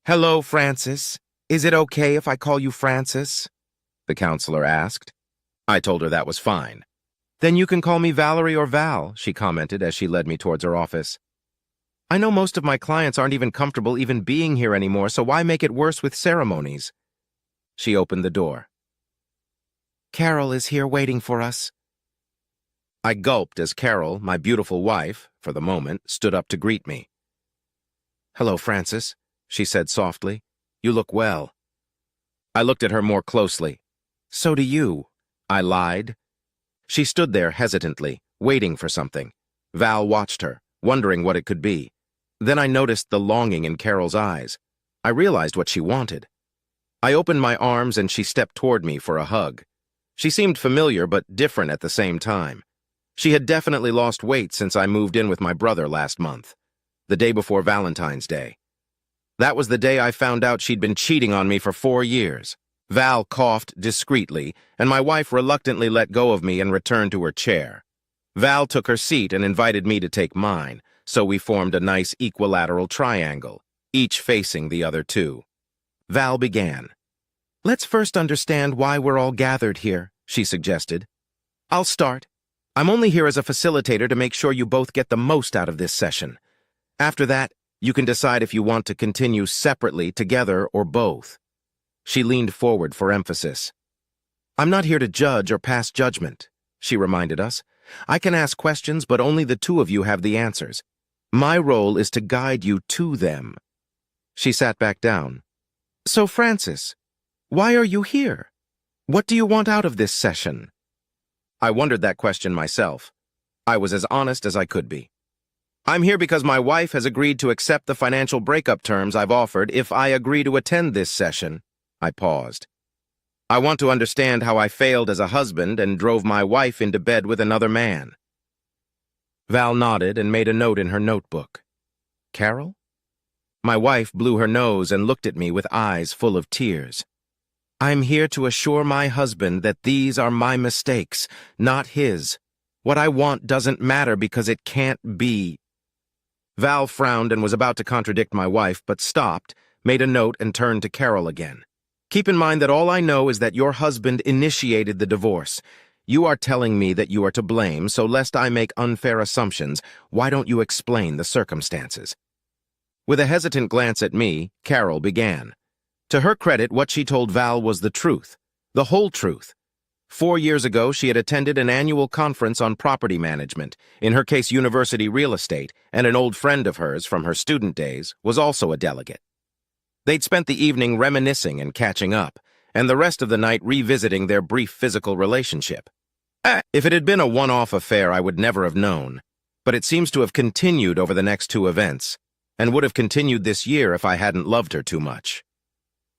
Hello, Francis. Is it okay if I call you Francis? The counselor asked. I told her that was fine. Then you can call me Valerie or Val, she commented as she led me towards her office. I know most of my clients aren't even comfortable even being here anymore, so why make it worse with ceremonies? She opened the door. Carol is here waiting for us. I gulped as Carol, my beautiful wife, for the moment, stood up to greet me. Hello, Francis, she said softly. You look well. I looked at her more closely. So do you, I lied. She stood there hesitantly, waiting for something. Val watched her, wondering what it could be. Then I noticed the longing in Carol's eyes. I realized what she wanted. I opened my arms and she stepped toward me for a hug. She seemed familiar but different at the same time. She had definitely lost weight since I moved in with my brother last month, the day before Valentine's Day. That was the day I found out she'd been cheating on me for 4 years. Val coughed discreetly, and my wife reluctantly let go of me and returned to her chair. Val took her seat and invited me to take mine, so we formed a nice equilateral triangle, each facing the other two. Val began. Let's first understand why we're all gathered here, she suggested. I'll start. I'm only here as a facilitator to make sure you both get the most out of this session. After that, you can decide if you want to continue separately, together, or both. She leaned forward for emphasis. I'm not here to judge or pass judgment, she reminded us. I can ask questions, but only the two of you have the answers. My role is to guide you to them. She sat back down. So, Francis, why are you here? What do you want out of this session? I wondered that question myself. I was as honest as I could be. I'm here because my wife has agreed to accept the financial breakup terms I've offered if I agree to attend this session. I paused. I want to understand how I failed as a husband and drove my wife into bed with another man. Val nodded and made a note in her notebook. Carol? My wife blew her nose and looked at me with eyes full of tears. I'm here to assure my husband that these are my mistakes, not his. What I want doesn't matter because it can't be. Val frowned and was about to contradict my wife, but stopped, made a note, and turned to Carol again. Keep in mind that all I know is that your husband initiated the divorce. You are telling me that you are to blame, so lest I make unfair assumptions, why don't you explain the circumstances? With a hesitant glance at me, Carol began. To her credit, what she told Val was the truth, the whole truth. 4 years ago, she had attended an annual conference on property management, in her case university real estate, and an old friend of hers from her student days was also a delegate. They'd spent the evening reminiscing and catching up, and the rest of the night revisiting their brief physical relationship. If it had been a one-off affair, I would never have known, but it seems to have continued over the next 2 events, and would have continued this year if I hadn't loved her too much.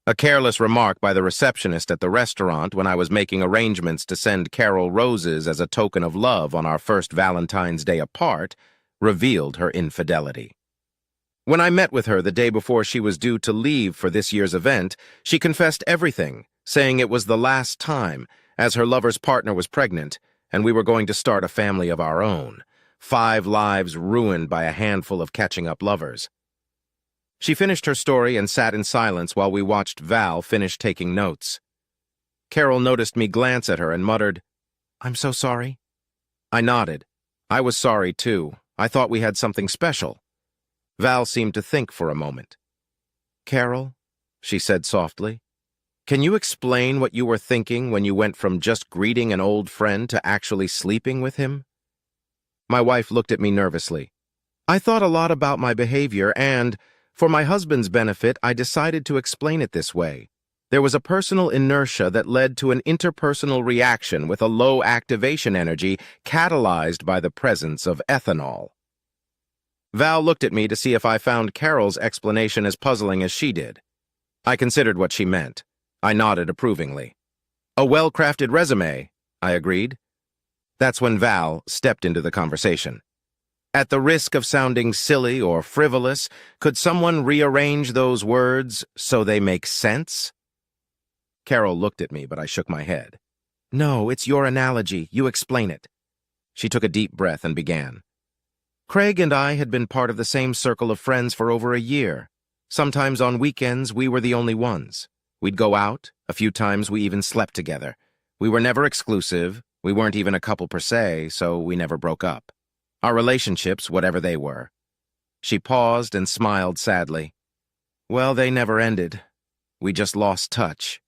A careless remark by the receptionist at the restaurant when I was making arrangements to send Carol roses as a token of love on our first Valentine's Day apart revealed her infidelity. When I met with her the day before she was due to leave for this year's event, she confessed everything, saying it was the last time, as her lover's partner was pregnant, and we were going to start a family of our own. 5 lives ruined by a handful of catching-up lovers. She finished her story and sat in silence while we watched Val finish taking notes. Carol noticed me glance at her and muttered, I'm so sorry. I nodded. I was sorry, too. I thought we had something special. Val seemed to think for a moment. Carol, she said softly, can you explain what you were thinking when you went from just greeting an old friend to actually sleeping with him? My wife looked at me nervously. I thought a lot about my behavior and, for my husband's benefit, I decided to explain it this way. There was a personal inertia that led to an interpersonal reaction with a low activation energy catalyzed by the presence of ethanol. Val looked at me to see if I found Carol's explanation as puzzling as she did. I considered what she meant. I nodded approvingly. A well-crafted resume, I agreed. That's when Val stepped into the conversation. At the risk of sounding silly or frivolous, could someone rearrange those words so they make sense? Carol looked at me, but I shook my head. No, it's your analogy. You explain it. She took a deep breath and began. Craig and I had been part of the same circle of friends for over a year. Sometimes on weekends, we were the only ones. We'd go out. A few times we even slept together. We were never exclusive. We weren't even a couple per se, so we never broke up. Our relationships, whatever they were. She paused and smiled sadly. Well, they never ended. We just lost touch.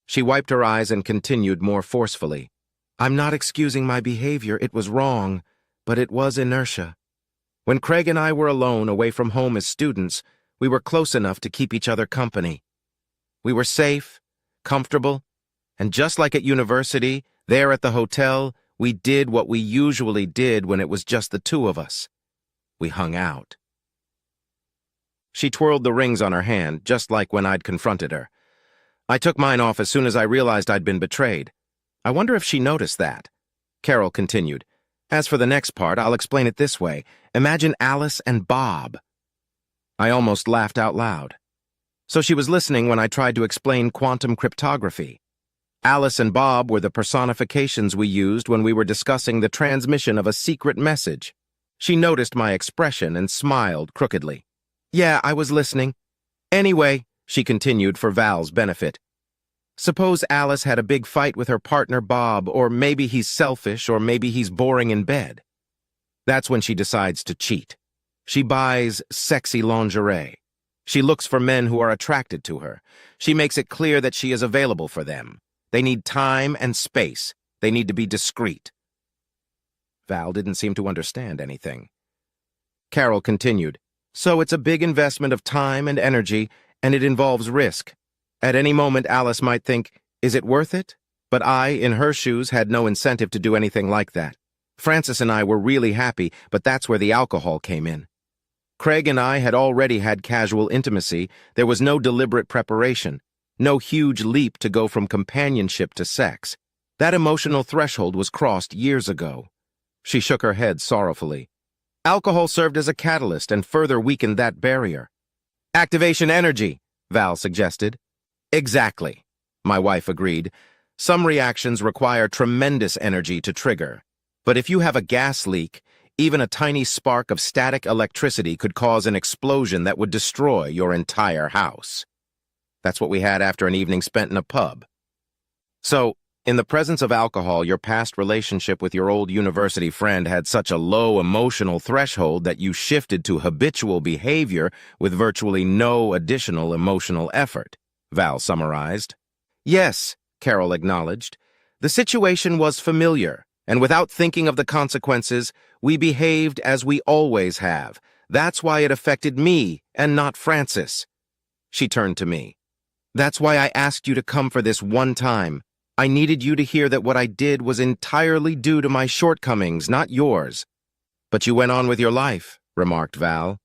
She wiped her eyes and continued more forcefully. I'm not excusing my behavior. It was wrong, but it was inertia. When Craig and I were alone, away from home as students, we were close enough to keep each other company. We were safe, comfortable, and just like at university, there at the hotel, we did what we usually did when it was just the two of us. We hung out. She twirled the rings on her hand, just like when I'd confronted her. I took mine off as soon as I realized I'd been betrayed. I wonder if she noticed that. Carol continued. As for the next part, I'll explain it this way. Imagine Alice and Bob. I almost laughed out loud. So she was listening when I tried to explain quantum cryptography. Alice and Bob were the personifications we used when we were discussing the transmission of a secret message. She noticed my expression and smiled crookedly. Yeah, I was listening. Anyway, she continued for Val's benefit. Suppose Alice had a big fight with her partner Bob, or maybe he's selfish, or maybe he's boring in bed. That's when she decides to cheat. She buys sexy lingerie. She looks for men who are attracted to her. She makes it clear that she is available for them. They need time and space. They need to be discreet. Val didn't seem to understand anything. Carol continued. So it's a big investment of time and energy, and it involves risk. At any moment, Alice might think, is it worth it? But I, in her shoes, had no incentive to do anything like that. Francis and I were really happy, but that's where the alcohol came in. Craig and I had already had casual intimacy. There was no deliberate preparation, no huge leap to go from companionship to sex. That emotional threshold was crossed years ago. She shook her head sorrowfully. Alcohol served as a catalyst and further weakened that barrier. Activation energy, Val suggested. Exactly, my wife agreed. Some reactions require tremendous energy to trigger. But if you have a gas leak, even a tiny spark of static electricity could cause an explosion that would destroy your entire house. That's what we had after an evening spent in a pub. So, in the presence of alcohol, your past relationship with your old university friend had such a low emotional threshold that you shifted to habitual behavior with virtually no additional emotional effort, Val summarized. Yes, Carol acknowledged. The situation was familiar, and without thinking of the consequences, we behaved as we always have. That's why it affected me and not Francis. She turned to me. That's why I asked you to come for this one time. I needed you to hear that what I did was entirely due to my shortcomings, not yours. But you went on with your life, remarked Val.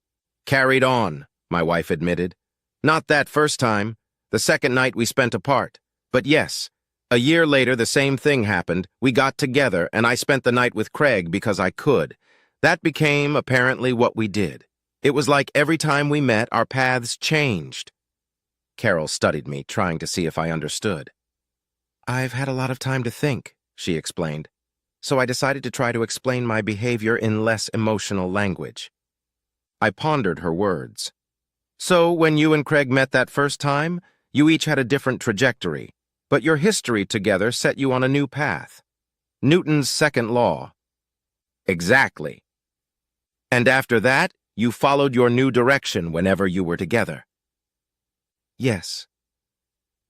Carried on, my wife admitted. Not that first time, the second night we spent apart. But yes, a year later the same thing happened. We got together, and I spent the night with Craig because I could. That became, apparently, what we did. It was like every time we met, our paths changed. Carol studied me, trying to see if I understood. I've had a lot of time to think, she explained, so I decided to try to explain my behavior in less emotional language. I pondered her words. So, when you and Craig met that first time, you each had a different trajectory, but your history together set you on a new path. Newton's second law. Exactly. And after that, you followed your new direction whenever you were together. Yes.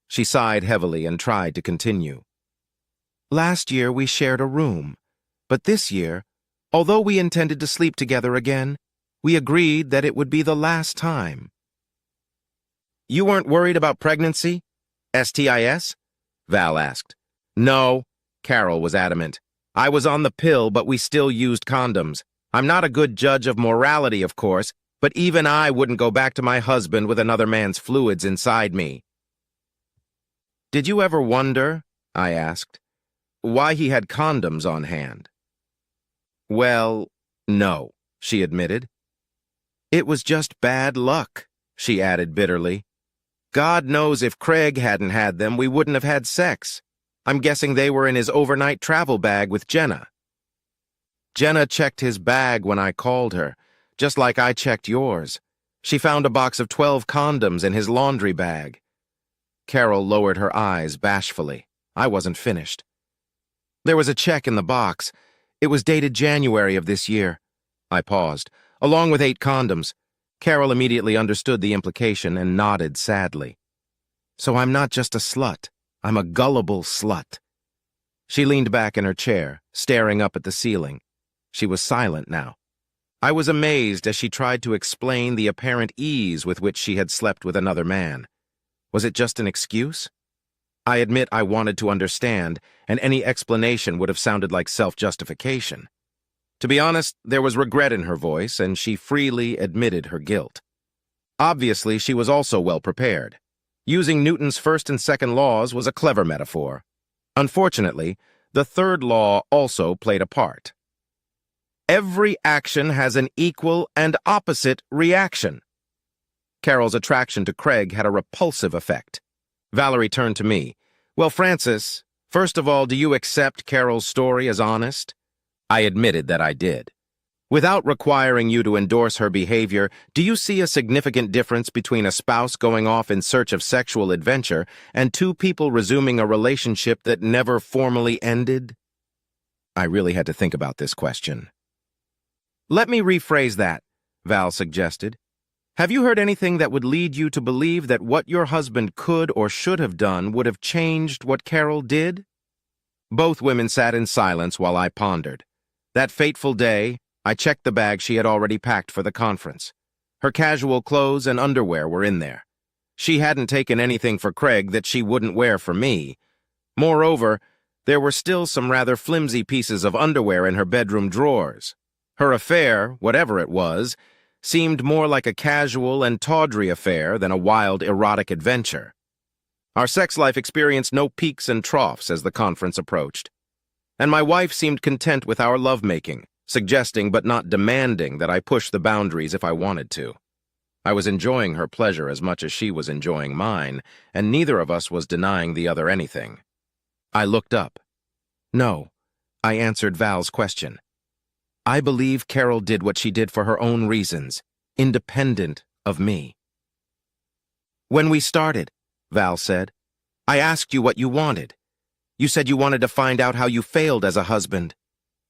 She sighed heavily and tried to continue. Last year we shared a room, but this year, although we intended to sleep together again, we agreed that it would be the last time. You weren't worried about pregnancy? STIS? Val asked. No, Carol was adamant. I was on the pill, but we still used condoms. I'm not a good judge of morality, of course, but even I wouldn't go back to my husband with another man's fluids inside me. Did you ever wonder, I asked, why he had condoms on hand? Well, no, she admitted. It was just bad luck, she added bitterly. God knows if Craig hadn't had them, we wouldn't have had sex. I'm guessing they were in his overnight travel bag with Jenna. Jenna checked his bag when I called her, just like I checked yours. She found a box of 12 condoms in his laundry bag. Carol lowered her eyes bashfully. I wasn't finished. There was a check in the box. It was dated January of this year. I paused. Along with 8 condoms. Carol immediately understood the implication and nodded sadly. So I'm not just a slut. I'm a gullible slut. She leaned back in her chair, staring up at the ceiling. She was silent now. I was amazed as she tried to explain the apparent ease with which she had slept with another man. Was it just an excuse? I admit I wanted to understand, and any explanation would have sounded like self-justification. To be honest, there was regret in her voice, and she freely admitted her guilt. Obviously, she was also well prepared. Using Newton's first and second laws was a clever metaphor. Unfortunately, the third law also played a part. Every action has an equal and opposite reaction. Carol's attraction to Craig had a repulsive effect. Valerie turned to me. Well, Francis, first of all, do you accept Carol's story as honest? I admitted that I did. Without requiring you to endorse her behavior, do you see a significant difference between a spouse going off in search of sexual adventure and 2 people resuming a relationship that never formally ended? I really had to think about this question. Let me rephrase that, Val suggested. Have you heard anything that would lead you to believe that what your husband could or should have done would have changed what Carol did? Both women sat in silence while I pondered. That fateful day, I checked the bag she had already packed for the conference. Her casual clothes and underwear were in there. She hadn't taken anything for Craig that she wouldn't wear for me. Moreover, there were still some rather flimsy pieces of underwear in her bedroom drawers. Her affair, whatever it was, seemed more like a casual and tawdry affair than a wild, erotic adventure. Our sex life experienced no peaks and troughs as the conference approached, and my wife seemed content with our lovemaking, suggesting but not demanding that I push the boundaries if I wanted to. I was enjoying her pleasure as much as she was enjoying mine, and neither of us was denying the other anything. I looked up. No, I answered Val's question. I believe Carol did what she did for her own reasons, independent of me. When we started, Val said, I asked you what you wanted. You said you wanted to find out how you failed as a husband.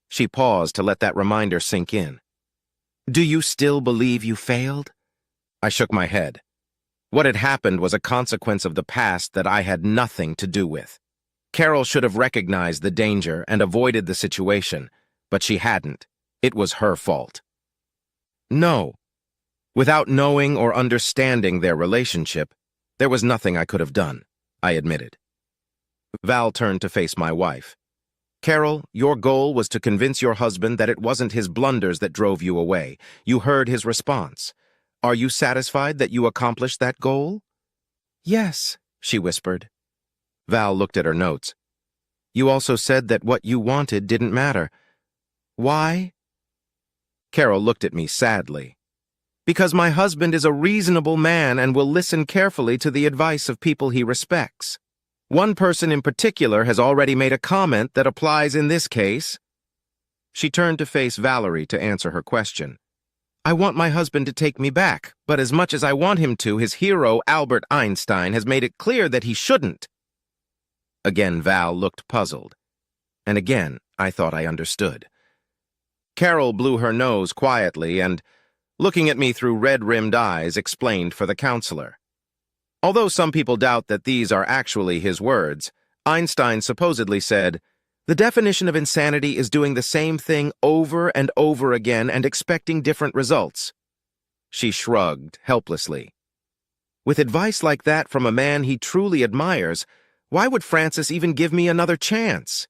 She paused to let that reminder sink in. Do you still believe you failed? I shook my head. What had happened was a consequence of the past that I had nothing to do with. Carol should have recognized the danger and avoided the situation, but she hadn't. It was her fault. No. Without knowing or understanding their relationship, there was nothing I could have done, I admitted. Val turned to face my wife. Carol, your goal was to convince your husband that it wasn't his blunders that drove you away. You heard his response. Are you satisfied that you accomplished that goal? Yes, she whispered. Val looked at her notes. You also said that what you wanted didn't matter. Why? Carol looked at me sadly. Because my husband is a reasonable man and will listen carefully to the advice of people he respects. One person in particular has already made a comment that applies in this case. She turned to face Valerie to answer her question. I want my husband to take me back, but as much as I want him to, his hero, Albert Einstein, has made it clear that he shouldn't. Again, Val looked puzzled. And again, I thought I understood. Carol blew her nose quietly and, looking at me through red-rimmed eyes, explained for the counselor. Although some people doubt that these are actually his words, Einstein supposedly said, the definition of insanity is doing the same thing over and over again and expecting different results. She shrugged helplessly. With advice like that from a man he truly admires, why would Francis even give me another chance?